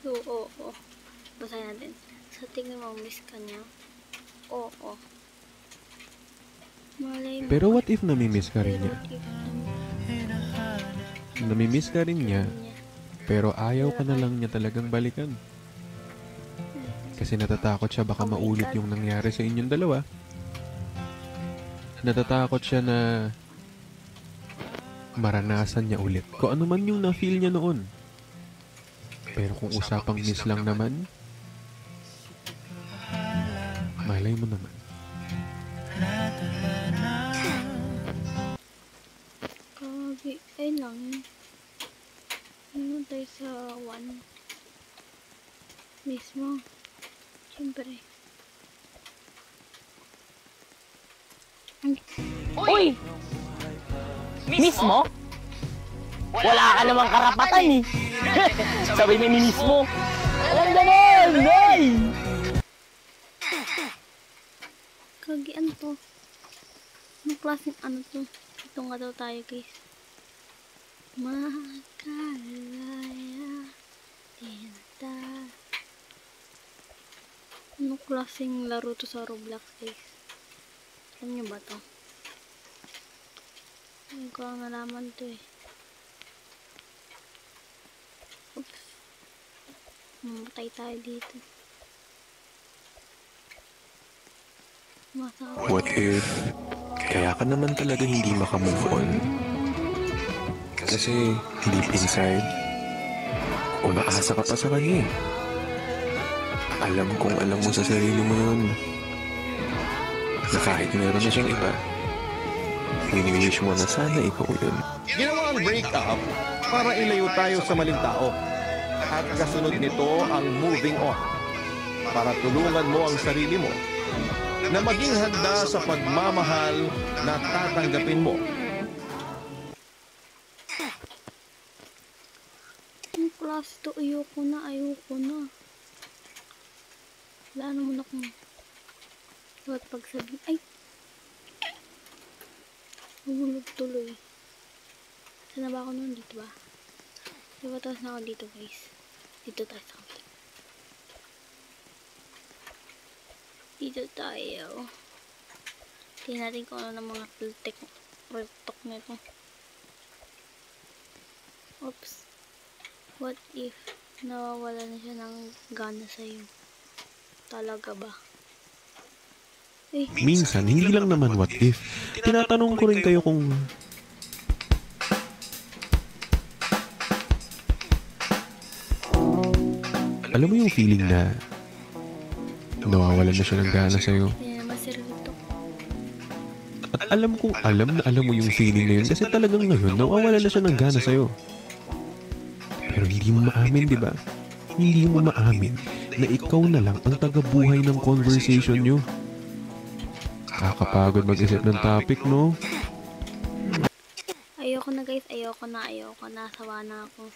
Oo. Basahin natin. Sa tingin mo, miss ka niya? Oo. Malay mo. Pero what if namimiss ka rin niya? Namimiss ka rin niya, pero ayaw ka na lang niya talagang balikan. Kasi natatakot siya baka maulit yung nangyari sa inyong dalawa. Natatakot siya na maranasan niya ulit kung ano man yung na-feel niya noon. Pero kung usapang miss lang naman, malay mo naman. Kagi, ay lang. Ano tayo sa 1? Mismo. Siyempre. Uy! Mismo? Wala ka namang karapatan eh. Sabi mo mismo. Alam ganun! Ay! Kagi, ano to? Anong klaseng ano to? Ito nga daw tayo, guys. Makalaya tinta. Anong klaseng laro to sa Roblox, guys? Alam nyo ba to? Hindi ko lang nalaman to eh. Oops. Mamatay tayo dito. What if kaya ka naman talaga hindi makamove on? Kasi deep inside, umaasa ka pa sa kanya eh. Alam mo sa sarili mo yun na kahit meron na siyang iba, wini-wish mo na sana ikaw yun. Ginawa ang breakup para ilayo tayo sa maling tao. At kasunod nito ang moving on. Para tulungan mo ang sarili mo na maging handa sa pagmamahal na tatanggapin mo. Ang klase to, ayoko na. Wala naman akong dapat pagsabihin. Ay! Humulog tuloy. Saan na ba ako nun? Dito ba? Diba tapos na ako dito, guys? Dito tayo sa kapit. Dito tayo. Tingnan natin kung ano ng mga filtok nito. Oops. What if nawawala na siya ng gana sa'yo? Talaga ba? Minsan, hindi lang naman what if. Tinatanong ko rin kayo kung alam mo yung feeling na nawawalan na siya ng gana sa'yo. At alam mo yung feeling na yun kasi talagang ngayon nawawalan na siya ng gana sa'yo. Pero hindi mo maamin, di ba? Hindi mo maamin na ikaw na lang ang tagabuhay ng conversation nyo. Kakapagod mag-isip ng topic, no? Ayoko na, guys. Ayoko na. Sawa na ako.